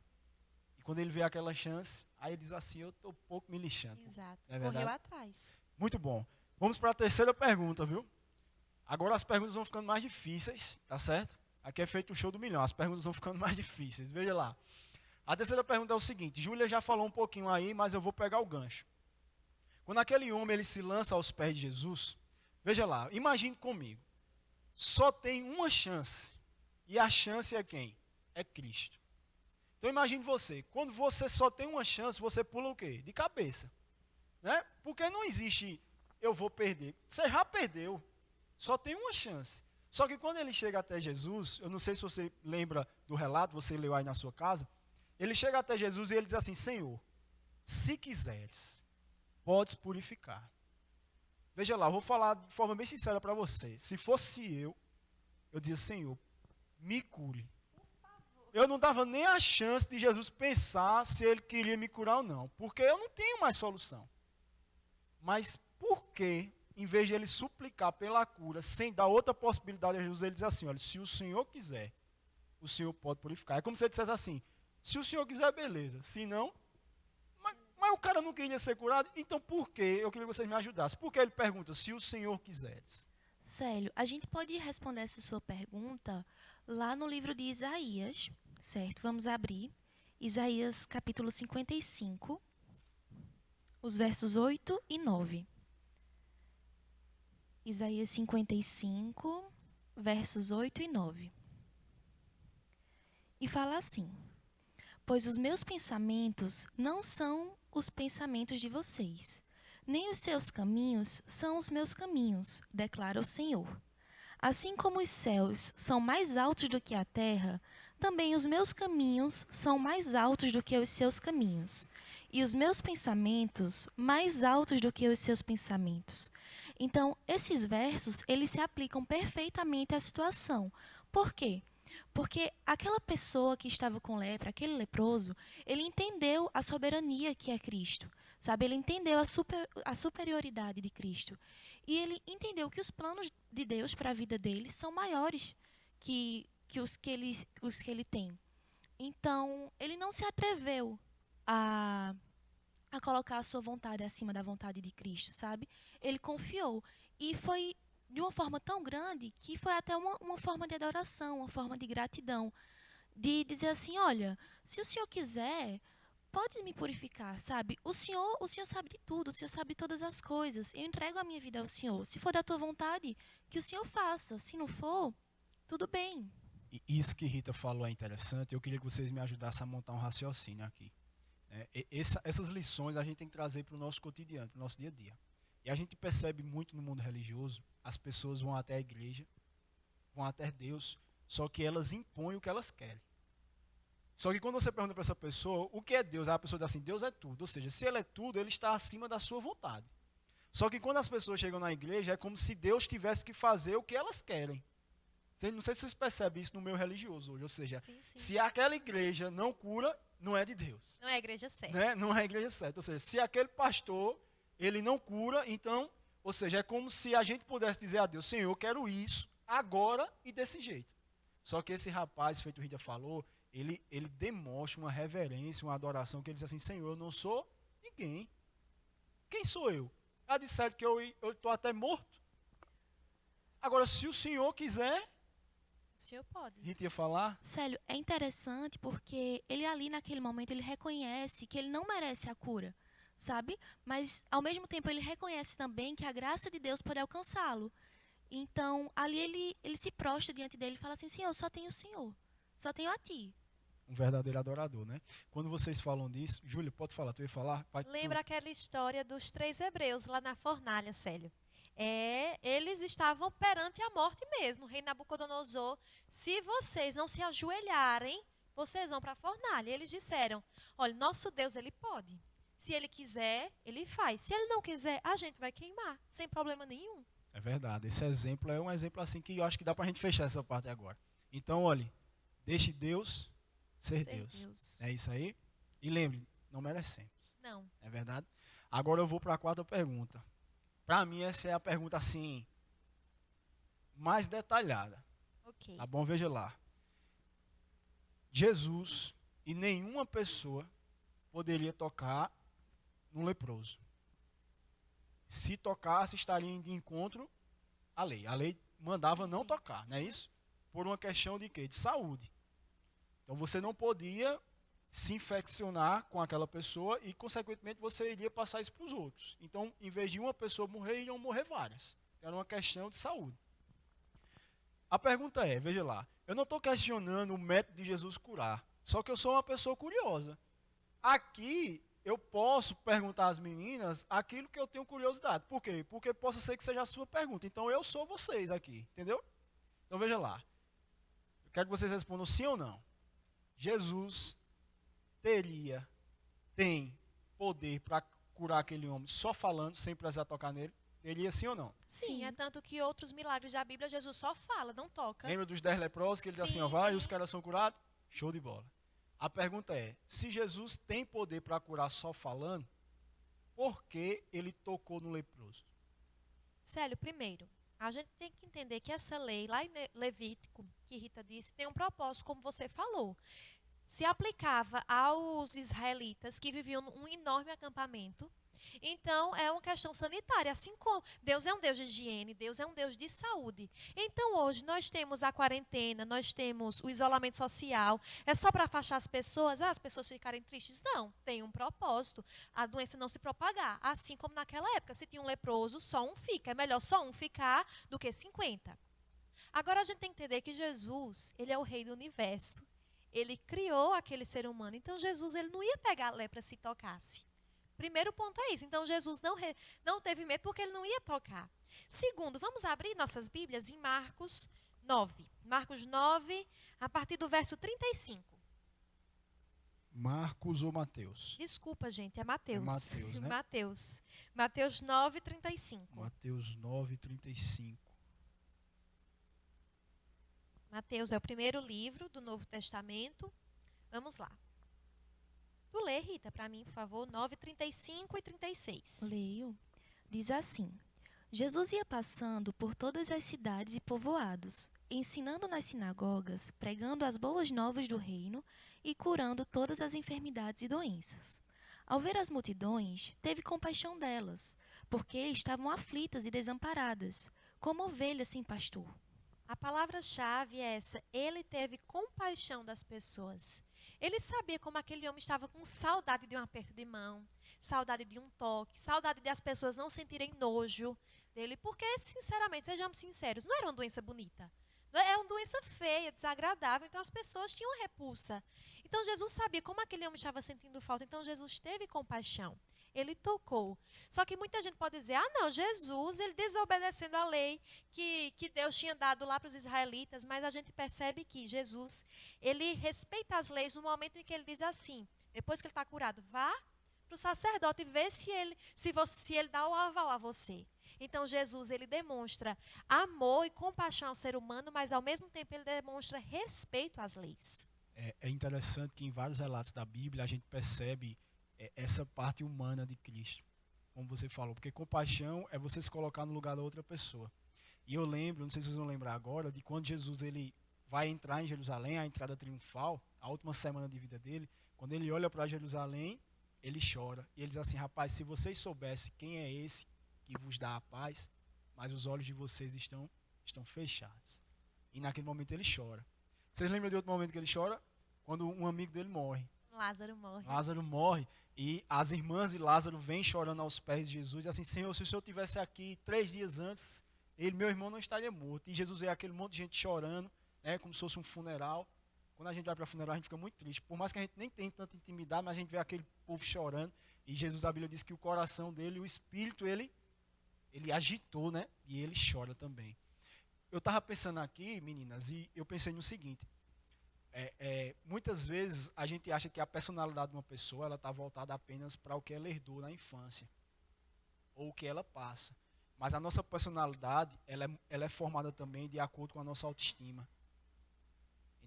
E quando ele vê aquela chance, aí ele diz assim: eu estou pouco me lixando. Exato. Não é Correu verdade? atrás. Muito bom. Vamos para a terceira pergunta, viu? Agora as perguntas vão ficando mais difíceis, tá certo? Aqui é feito o show do milhão, as perguntas vão ficando mais difíceis. Veja lá. A terceira pergunta é o seguinte: Júlia já falou um pouquinho aí, mas eu vou pegar o gancho. Quando aquele homem ele se lança aos pés de Jesus, veja lá, imagine comigo. Só tem uma chance. E a chance é quem? É Cristo. Então imagine você, quando você só tem uma chance, você pula o quê? De cabeça. Né? Porque não existe eu vou perder. Você já perdeu. Só tem uma chance. Só que quando ele chega até Jesus, eu não sei se você lembra do relato, você leu aí na sua casa, ele chega até Jesus e ele diz assim: Senhor, se quiseres, podes purificar. Veja lá, eu vou falar de forma bem sincera para você. Se fosse eu dizia: Senhor, me cure. Eu não dava nem a chance de Jesus pensar se ele queria me curar ou não, porque eu não tenho mais solução. Mas por que, em vez de ele suplicar pela cura, sem dar outra possibilidade a Jesus, ele diz assim: olha, se o Senhor quiser, o Senhor pode purificar. É como se ele dissesse assim: se o Senhor quiser, beleza. Se não, mas o cara não queria ser curado, então por que? Eu queria que vocês me ajudassem. Por que ele pergunta: se o Senhor quiseres? Célio, a gente pode responder essa sua pergunta lá no livro de Isaías, certo? Vamos abrir. Isaías capítulo 55, os versos 8 e 9. Isaías 55, versos 8 e 9. E fala assim: pois os meus pensamentos não são os pensamentos de vocês, nem os seus caminhos são os meus caminhos, declara o Senhor. Assim como os céus são mais altos do que a terra, também os meus caminhos são mais altos do que os seus caminhos, e os meus pensamentos mais altos do que os seus pensamentos. Então, esses versos, eles se aplicam perfeitamente à situação. Por quê? Porque aquela pessoa que estava com lepra, aquele leproso, ele entendeu a soberania que é Cristo, sabe? Ele entendeu a superioridade de Cristo. E ele entendeu que os planos de Deus para a vida dele são maiores que os que ele tem. Então, ele não se atreveu a colocar a sua vontade acima da vontade de Cristo, sabe? Ele confiou. E foi de uma forma tão grande que foi até uma forma de adoração, uma forma de gratidão. De dizer assim: olha, se o Senhor quiser, pode me purificar, sabe? O Senhor sabe de tudo, o Senhor sabe de todas as coisas. Eu entrego a minha vida ao Senhor. Se for da tua vontade, que o Senhor faça. Se não for, tudo bem. E isso que Rita falou é interessante. Eu queria que vocês me ajudassem a montar um raciocínio aqui. Essas lições a gente tem que trazer para o nosso cotidiano, para o nosso dia a dia. E a gente percebe muito no mundo religioso, as pessoas vão até a igreja, vão até Deus, só que elas impõem o que elas querem. Só que quando você pergunta para essa pessoa o que é Deus, a pessoa diz assim, Deus é tudo. Ou seja, se Ele é tudo, Ele está acima da sua vontade. Só que quando as pessoas chegam na igreja, é como se Deus tivesse que fazer o que elas querem. Não sei se vocês percebem isso no meio religioso hoje. Ou seja, Sim, sim. se aquela igreja não cura, não é de Deus. Não é a igreja certa. Né? Não é a igreja certa. Ou seja, se aquele pastor, ele não cura, então, ou seja, é como se a gente pudesse dizer a Deus, Senhor, eu quero isso, agora e desse jeito. Só que esse rapaz, feito o Rita falou, ele demonstra uma reverência, uma adoração, que ele diz assim, Senhor, eu não sou ninguém. Quem sou eu? Já disseram que eu estou até morto. Agora, se o Senhor quiser, O senhor pode. Rita ia falar, Célio, é interessante porque ele ali naquele momento ele reconhece que ele não merece a cura, sabe? Mas ao mesmo tempo ele reconhece também que a graça de Deus pode alcançá-lo. Então ali ele se prostra diante dele e fala assim, Senhor, só tenho o Senhor, só tenho a Ti. um verdadeiro adorador, né? Quando vocês falam disso, Júlia, pode falar, tu ia falar? Vai, Lembra aquela história dos 3 hebreus lá na fornalha, Célio? Eles estavam perante a morte mesmo. O rei Nabucodonosor, se vocês não se ajoelharem, vocês vão para a fornalha. Eles disseram, olha, nosso Deus, ele pode. Se ele quiser, ele faz. Se ele não quiser, a gente vai queimar, sem problema nenhum. É verdade, esse exemplo é um exemplo assim que eu acho que dá para a gente fechar essa parte agora. Então, olhe, deixe Deus ser Deus. É isso aí? E lembre, não merecemos. Não. É verdade? Agora eu vou para a quarta pergunta. Para mim, essa é a pergunta assim, mais detalhada. Ok. Tá bom? Veja lá. Jesus e nenhuma pessoa poderia tocar num leproso. Se tocasse, estaria de encontro à lei. A lei mandava Sim, não sim. tocar, não é isso? Por uma questão de quê? De saúde. Então você não podia se infeccionar com aquela pessoa e, consequentemente, você iria passar isso para os outros. Então, em vez de uma pessoa morrer, iriam morrer várias. Era uma questão de saúde. A pergunta é, veja lá, eu não estou questionando o método de Jesus curar, só que eu sou uma pessoa curiosa. Aqui, eu posso perguntar às meninas aquilo que eu tenho curiosidade. Por quê? Porque possa ser que seja a sua pergunta. Então, eu sou vocês aqui, entendeu? Então, veja lá. Eu quero que vocês respondam sim ou não. Jesus tem poder para curar aquele homem só falando, sem precisar tocar nele? Teria sim ou não? Sim, é tanto que outros milagres da Bíblia, Jesus só fala, não toca. Lembra dos 10 leprosos que ele diz assim, ó, Sim, vai, sim. os caras são curados? Show de bola. A pergunta é, se Jesus tem poder para curar só falando, por que ele tocou no leproso? Célio, primeiro, a gente tem que entender que essa lei, lá em Levítico, que Rita disse, tem um propósito, como você falou. Se aplicava aos israelitas que viviam num enorme acampamento. Então, é uma questão sanitária. Assim como Deus é um Deus de higiene, Deus é um Deus de saúde. Então, hoje, nós temos a quarentena, nós temos o isolamento social. É só para afastar as pessoas ficarem tristes? Não, tem um propósito. A doença não se propagar. Assim como naquela época, se tinha um leproso, só um fica. É melhor só um ficar do que 50. Agora, a gente tem que entender que Jesus, ele é o rei do universo. Ele criou aquele ser humano. Então, Jesus ele não ia pegar a lepra se tocasse. Primeiro ponto é isso. Então, Jesus não teve medo porque ele não ia tocar. Segundo, vamos abrir nossas Bíblias em Marcos 9. Marcos 9, a partir do verso 35. Marcos ou Mateus? Desculpa, gente, é Mateus. É Mateus, né? Mateus. Mateus 9, 35. Mateus 9, 35. Mateus é o primeiro livro do Novo Testamento. Vamos lá. Tu lê, Rita, para mim, por favor, 9, 35 e 36. Leio. Diz assim: Jesus ia passando por todas as cidades e povoados, ensinando nas sinagogas, pregando as boas novas do reino e curando todas as enfermidades e doenças. Ao ver as multidões, teve compaixão delas, porque estavam aflitas e desamparadas, como ovelhas sem pastor. A palavra-chave é essa. Ele teve compaixão das pessoas. Ele sabia como aquele homem estava com saudade de um aperto de mão, saudade de um toque, saudade de as pessoas não sentirem nojo dele, porque, sinceramente, sejamos sinceros, não era uma doença bonita. É uma doença feia, desagradável, então as pessoas tinham repulsa. Então Jesus sabia como aquele homem estava sentindo falta, então Jesus teve compaixão. ele tocou. Só que muita gente pode dizer, não, Jesus, ele desobedecendo a lei que Deus tinha dado lá para os israelitas, mas a gente percebe que Jesus, ele respeita as leis no momento em que ele diz assim, depois que ele está curado, vá para o sacerdote e vê se ele dá o aval a você. Então, Jesus, ele demonstra amor e compaixão ao ser humano, mas ao mesmo tempo ele demonstra respeito às leis. É interessante que em vários relatos da Bíblia a gente percebe essa parte humana de Cristo, como você falou, porque compaixão é você se colocar no lugar da outra pessoa. E eu lembro, não sei se vocês vão lembrar agora, de quando Jesus ele vai entrar em Jerusalém, a entrada triunfal, a última semana de vida dele, quando ele olha para Jerusalém, ele chora. E ele diz assim, rapaz, se vocês soubessem quem é esse que vos dá a paz, mas os olhos de vocês estão fechados. E naquele momento ele chora. Vocês lembram de outro momento que ele chora? Quando um amigo dele morre. Lázaro morre. Lázaro morre e as irmãs de Lázaro vêm chorando aos pés de Jesus e assim, Senhor, se o Senhor estivesse aqui 3 dias antes, meu irmão não estaria morto. E Jesus vê aquele monte de gente chorando, como se fosse um funeral. Quando a gente vai para funeral, a gente fica muito triste. Por mais que a gente nem tenha tanta intimidade, mas a gente vê aquele povo chorando. E Jesus, a Bíblia diz que o coração dele, o espírito, ele agitou, né? E ele chora também. Eu estava pensando aqui, meninas, e eu pensei no seguinte. Muitas vezes a gente acha que a personalidade de uma pessoa está voltada apenas para o que ela herdou na infância. Ou o que ela passa. Mas a nossa personalidade, ela é formada também de acordo com a nossa autoestima.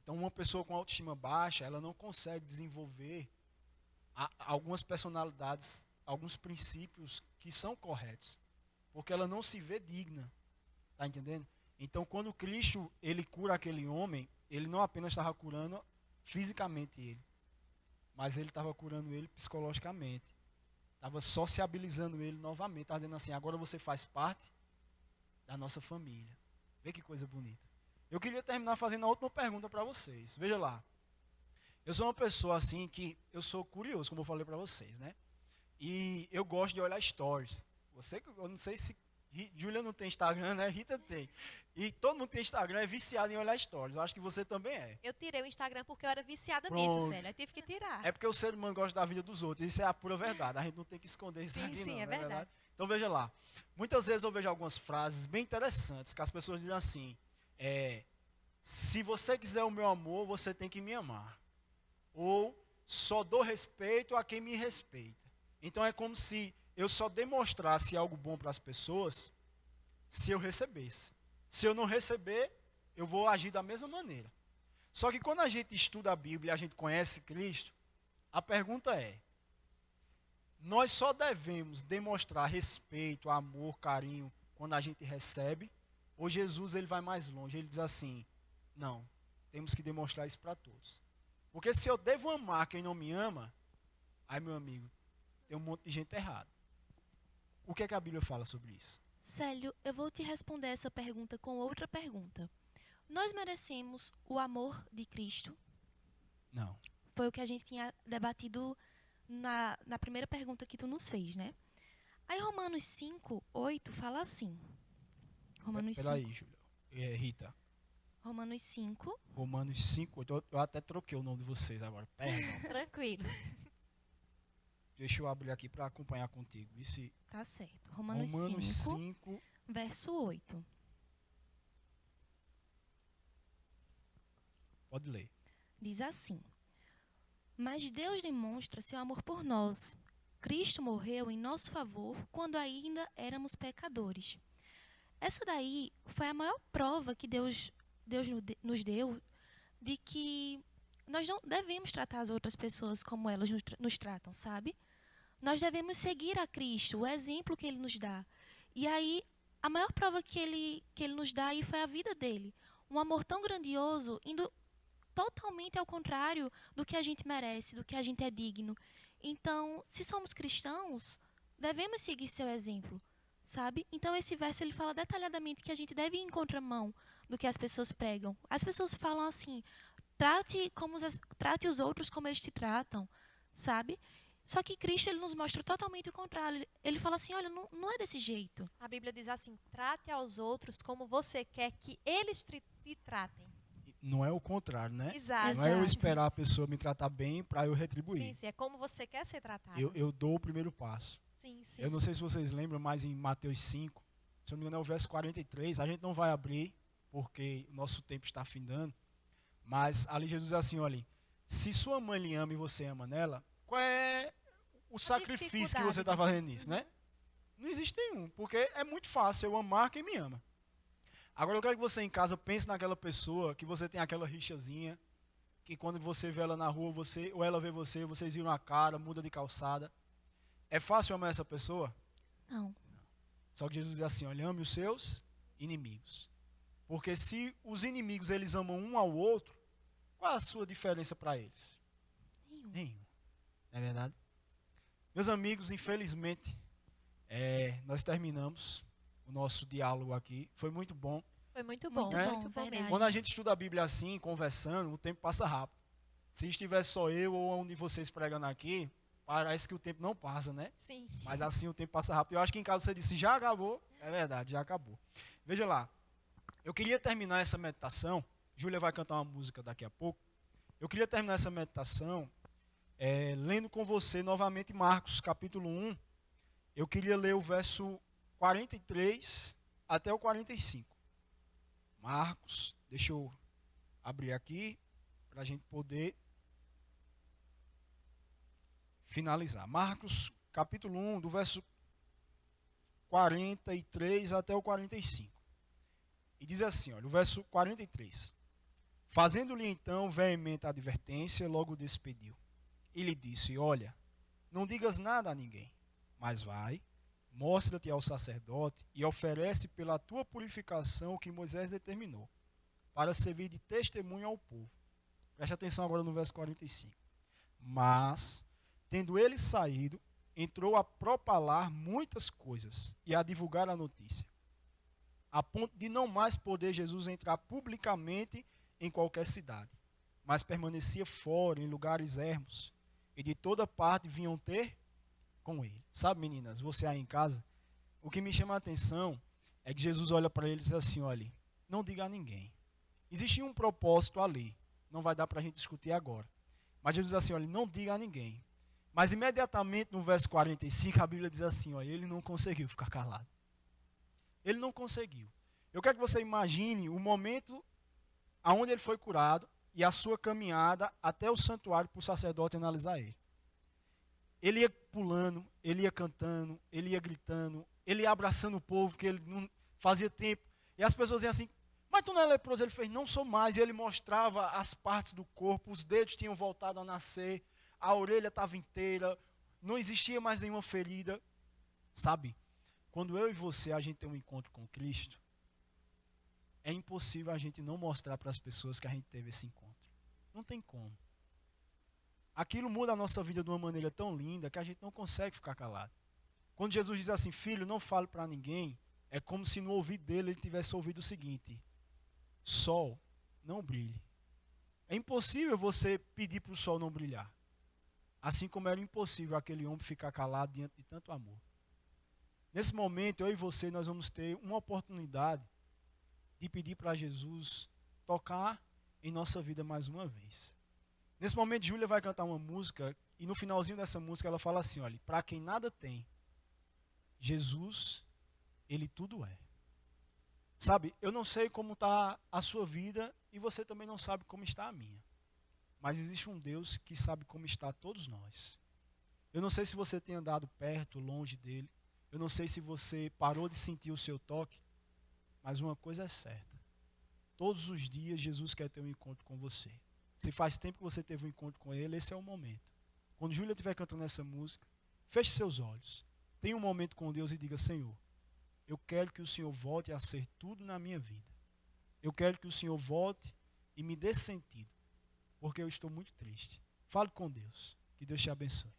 Então, uma pessoa com autoestima baixa, ela não consegue desenvolver algumas personalidades, alguns princípios que são corretos. Porque ela não se vê digna. Está entendendo? Então, quando Cristo ele cura aquele homem, ele não apenas estava curando fisicamente ele, mas ele estava curando ele psicologicamente. Estava sociabilizando ele novamente. Estava dizendo assim, agora você faz parte da nossa família. Vê que coisa bonita. Eu queria terminar fazendo a última pergunta para vocês. Veja lá. Eu sou uma pessoa assim que eu sou curioso, como eu falei para vocês, né? E eu gosto de olhar stories. Eu não sei se Júlia não tem Instagram, né? Rita tem. E todo mundo que tem Instagram é viciado em olhar stories. Eu acho que você também é. Eu tirei o Instagram porque eu era viciada Pronto. nisso, Célia. Eu tive que tirar. É porque o ser humano gosta da vida dos outros. Isso é a pura verdade. A gente não tem que esconder isso aqui, Sim, não. é verdade. Então veja lá. Muitas vezes eu vejo algumas frases bem interessantes que as pessoas dizem assim: se você quiser o meu amor, você tem que me amar. Ou só dou respeito a quem me respeita. Então é como se eu só demonstrasse algo bom para as pessoas se eu recebesse. Se eu não receber, eu vou agir da mesma maneira. Só que quando a gente estuda a Bíblia e a gente conhece Cristo, a pergunta é: nós só devemos demonstrar respeito, amor, carinho quando a gente recebe? Ou Jesus ele vai mais longe? Ele diz assim: não, temos que demonstrar isso para todos. Porque se eu devo amar quem não me ama, aí meu amigo, tem um monte de gente errada. O que é que a Bíblia fala sobre isso? Célio, eu vou te responder essa pergunta com outra pergunta. Nós merecemos o amor de Cristo? Não. Foi o que a gente tinha debatido na primeira pergunta que tu nos fez, né? Aí Romanos 5:8 fala assim. Peraí, Júlia. Rita. Romanos 5. Romanos 5:8. Eu até troquei o nome de vocês agora. Perdão. Tranquilo. Deixa eu abrir aqui para acompanhar contigo. Tá certo. Romanos 5, verso 8. Pode ler. Diz assim: mas Deus demonstra seu amor por nós. Cristo morreu em nosso favor quando ainda éramos pecadores. Essa daí foi a maior prova que Deus nos deu de que nós não devemos tratar as outras pessoas como elas nos tratam, sabe? Nós devemos seguir a Cristo, o exemplo que Ele nos dá. E aí, a maior prova que ele nos dá aí foi a vida dele. Um amor tão grandioso, indo totalmente ao contrário do que a gente merece, do que a gente é digno. Então, se somos cristãos, devemos seguir seu exemplo, sabe? Então, esse verso ele fala detalhadamente que a gente deve ir em contramão do que as pessoas pregam. As pessoas falam assim: trate os outros como eles te tratam, sabe? Só que Cristo ele nos mostra totalmente o contrário. Ele fala assim: olha, não é desse jeito. A Bíblia diz assim: trate aos outros como você quer que eles te tratem. Não é o contrário, né? Exato. Não é eu Exato. esperar a pessoa me tratar bem para eu retribuir. Sim, sim, é como você quer ser tratado. Eu dou o primeiro passo. Sim, sim. Eu não sei se vocês lembram, mas em Mateus 5, se eu não me engano é o verso 43, a gente não vai abrir, porque o nosso tempo está findando, mas ali Jesus diz assim, olha, se sua mãe lhe ama e você ama nela, qual é o sacrifício que você está dificuldade fazendo nisso, né? Não existe nenhum, porque é muito fácil eu amar quem me ama. Agora eu quero que você em casa pense naquela pessoa que você tem aquela rixazinha, que quando você vê ela na rua, ou ela vê você, vocês viram a cara, muda de calçada. É fácil amar essa pessoa? Não. Só que Jesus diz assim, olha, ame os seus inimigos. Porque se os inimigos eles amam um ao outro, qual é a sua diferença para eles? Nenhum. Não é verdade? Meus amigos, infelizmente, nós terminamos o nosso diálogo aqui. Foi muito bom. Foi muito bom, Muito né? muito bom verdade. mesmo. Quando a gente estuda a Bíblia assim, conversando, o tempo passa rápido. Se estiver só eu ou um de vocês pregando aqui, parece que o tempo não passa, né? Sim. Mas assim o tempo passa rápido. Eu acho que em casa você disse, já acabou. É verdade, já acabou. Veja lá. Eu queria terminar essa meditação. Júlia vai cantar uma música daqui a pouco. Eu queria terminar essa meditação lendo com você novamente Marcos, capítulo 1. Eu queria ler o verso 43 até o 45. Marcos, deixa eu abrir aqui para a gente poder finalizar. Marcos, capítulo 1, do verso 43 até o 45. E diz assim, olha, o verso 43. Fazendo-lhe então veemente advertência, logo despediu. E lhe disse, olha, não digas nada a ninguém, mas vai, mostra-te ao sacerdote e oferece pela tua purificação o que Moisés determinou, para servir de testemunho ao povo. Preste atenção agora no verso 45. Mas, tendo ele saído, entrou a propalar muitas coisas e a divulgar a notícia, a ponto de não mais poder Jesus entrar publicamente em qualquer cidade, mas permanecia fora, em lugares ermos, e de toda parte vinham ter com ele. Sabe, meninas, você aí em casa, o que me chama a atenção é que Jesus olha para ele e diz assim, olha, não diga a ninguém. Existia um propósito ali, não vai dar para a gente discutir agora. Mas Jesus diz assim, olha, não diga a ninguém. Mas imediatamente no verso 45, a Bíblia diz assim, olha, ele não conseguiu ficar calado. Ele não conseguiu. Eu quero que você imagine o momento aonde ele foi curado e a sua caminhada até o santuário para o sacerdote analisar ele. Ele ia pulando, ele ia cantando, ele ia gritando, ele ia abraçando o povo, que ele não fazia tempo. E as pessoas diziam assim, mas tu não é leproso? Ele fez, não sou mais. E ele mostrava as partes do corpo, os dedos tinham voltado a nascer, a orelha estava inteira, não existia mais nenhuma ferida. Sabe, quando eu e você, a gente tem um encontro com Cristo, é impossível a gente não mostrar para as pessoas que a gente teve esse encontro. Não tem como. Aquilo muda a nossa vida de uma maneira tão linda que a gente não consegue ficar calado. Quando Jesus diz assim, filho, não fale para ninguém, é como se no ouvido dele ele tivesse ouvido o seguinte, sol, não brilhe. É impossível você pedir para o sol não brilhar. Assim como era impossível aquele homem ficar calado diante de tanto amor. Nesse momento, eu e você, nós vamos ter uma oportunidade de pedir para Jesus tocar em nossa vida mais uma vez. Nesse momento, Júlia vai cantar uma música e no finalzinho dessa música ela fala assim, olha, para quem nada tem, Jesus, ele tudo é. Sabe, eu não sei como está a sua vida e você também não sabe como está a minha. Mas existe um Deus que sabe como está todos nós. Eu não sei se você tem andado perto, longe dele. Eu não sei se você parou de sentir o seu toque. Mas uma coisa é certa. Todos os dias Jesus quer ter um encontro com você. Se faz tempo que você teve um encontro com ele, esse é o momento. Quando Júlia estiver cantando essa música, feche seus olhos. Tenha um momento com Deus e diga, Senhor, eu quero que o Senhor volte a ser tudo na minha vida. Eu quero que o Senhor volte e me dê sentido. Porque eu estou muito triste. Fale com Deus. Que Deus te abençoe.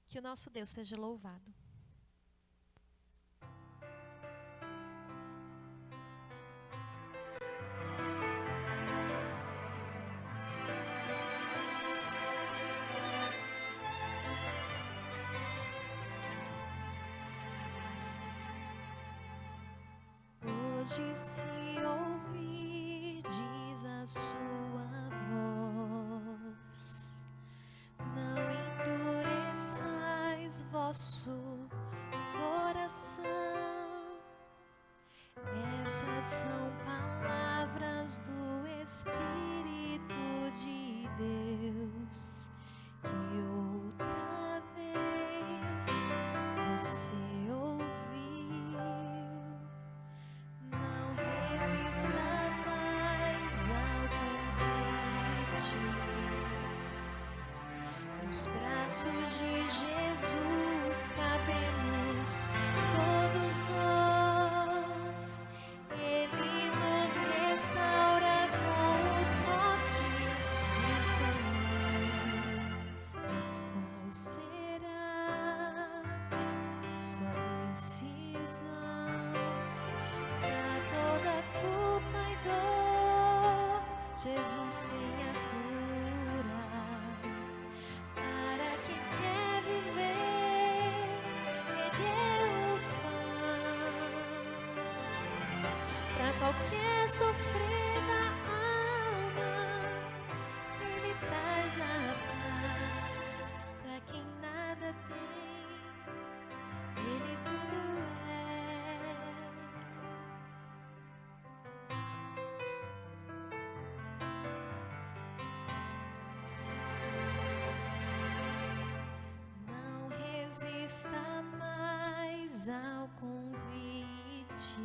Que o nosso Deus seja louvado. hoje se ouvirdes a sua voz, não endureçais vosso coração. Essas são palavras do Espírito de Deus que outra vez você ouviu. Não resista mais ao convite. Nos braços de Jesus cabemos todos nós. Ele nos restaura com o toque de sua mão. Mas qual será sua decisão? Pra toda culpa e dor, Jesus tem a cura. Para quem quer viver, Ele é o pão. Pra qualquer sofrida alma, Ele traz a paz. Pra quem nada tem, Ele tudo é. Não resista mais ao convite.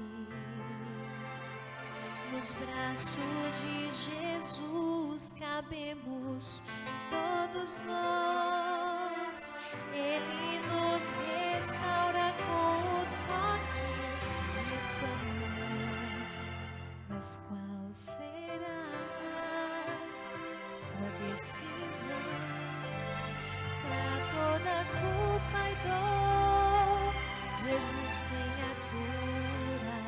Nos braços de Jesus cabemos todos nós. Ele nos restaura com o toque de sua mão. Mas qual será sua decisão? Pra toda culpa e dor, Jesus tem a cura.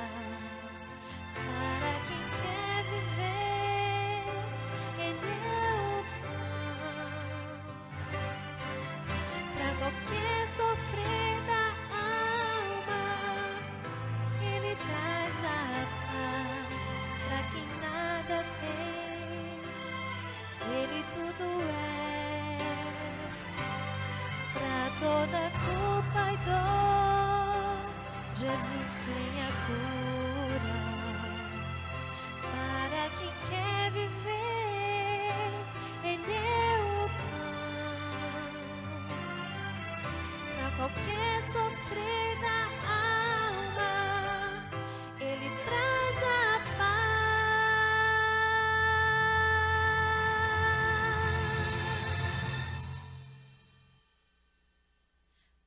Para quem quer viver, Ele é o pão. Pra qualquer sofrida alma, Ele traz a paz. Pra quem nada tem, Ele tudo é. Pra toda culpa e dor, Jesus tem a cura. Para quem quer viver, Ele é o pão. Pra qualquer sofrida alma, Ele traz a paz.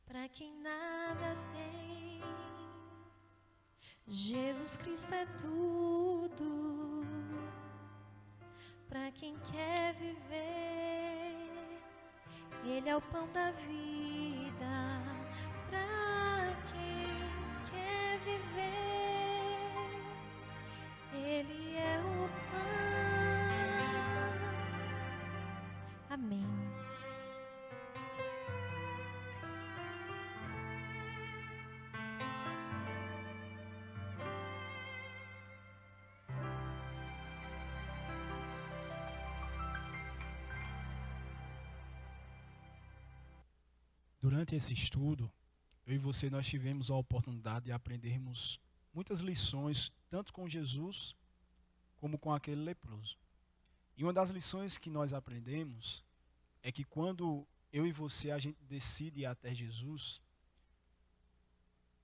Pra quem nada tem, Jesus Cristo é tudo. Pra quem quer viver, Ele é o pão da vida. Pra quem quer viver, Ele é o pão. Amém. Durante esse estudo, eu e você nós tivemos a oportunidade de aprendermos muitas lições, tanto com Jesus como com aquele leproso. E uma das lições que nós aprendemos é que quando eu e você a gente decide ir até Jesus,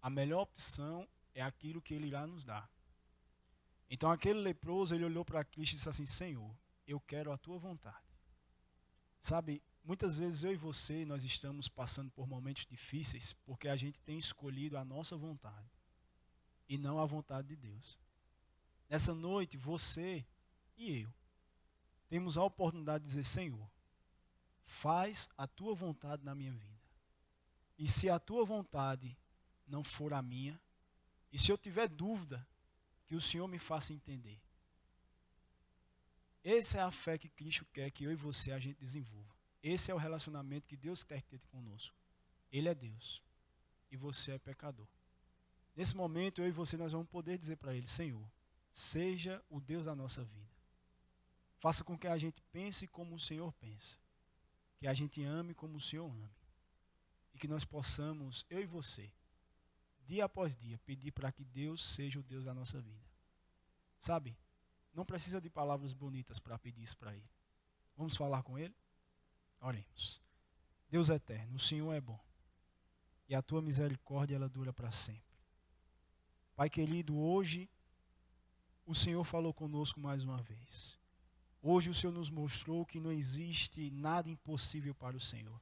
a melhor opção é aquilo que Ele irá nos dar. Então aquele leproso, ele olhou para Cristo e disse assim: Senhor, eu quero a tua vontade. Sabe, muitas vezes eu e você, nós estamos passando por momentos difíceis porque a gente tem escolhido a nossa vontade e não a vontade de Deus. Nessa noite, você e eu temos a oportunidade de dizer: Senhor, faz a tua vontade na minha vida. E se a tua vontade não for a minha, e se eu tiver dúvida, que o Senhor me faça entender. Essa é a fé que Cristo quer que eu e você a gente desenvolva. Esse é o relacionamento que Deus quer ter conosco. Ele é Deus e você é pecador. Nesse momento, eu e você, nós vamos poder dizer para Ele, Senhor, seja o Deus da nossa vida. Faça com que a gente pense como o Senhor pensa. Que a gente ame como o Senhor ama. E que nós possamos, eu e você, dia após dia, pedir para que Deus seja o Deus da nossa vida. Sabe? Não precisa de palavras bonitas para pedir isso para Ele. Vamos falar com Ele? Oremos. Deus eterno, o Senhor é bom. E a tua misericórdia, ela dura para sempre. Pai querido, hoje o Senhor falou conosco mais uma vez. Hoje o Senhor nos mostrou que não existe nada impossível para o Senhor.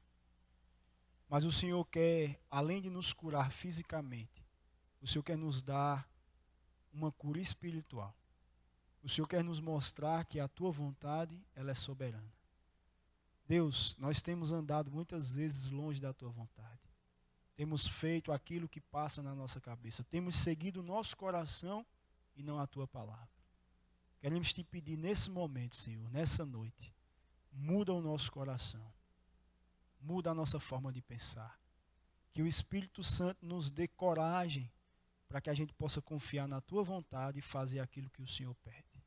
Mas o Senhor quer, além de nos curar fisicamente, o Senhor quer nos dar uma cura espiritual. O Senhor quer nos mostrar que a tua vontade, ela é soberana. Deus, nós temos andado muitas vezes longe da tua vontade. Temos feito aquilo que passa na nossa cabeça. Temos seguido o nosso coração e não a tua palavra. Queremos te pedir nesse momento, Senhor, nessa noite, muda o nosso coração. Muda a nossa forma de pensar. Que o Espírito Santo nos dê coragem para que a gente possa confiar na tua vontade e fazer aquilo que o Senhor pede.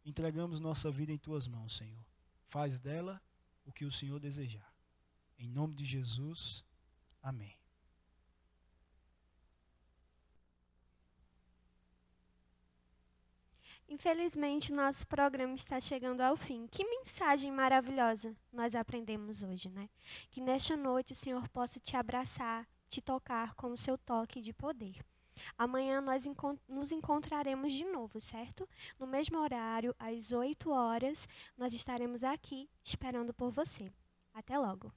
Entregamos nossa vida em tuas mãos, Senhor. Faz dela o que o Senhor desejar. Em nome de Jesus, amém. Infelizmente, o nosso programa está chegando ao fim. Que mensagem maravilhosa nós aprendemos hoje, né? Que nesta noite o Senhor possa te abraçar, te tocar com o seu toque de poder. Amanhã nós nos encontraremos de novo, certo? No mesmo horário, às 8 horas, nós estaremos aqui esperando por você. Até logo!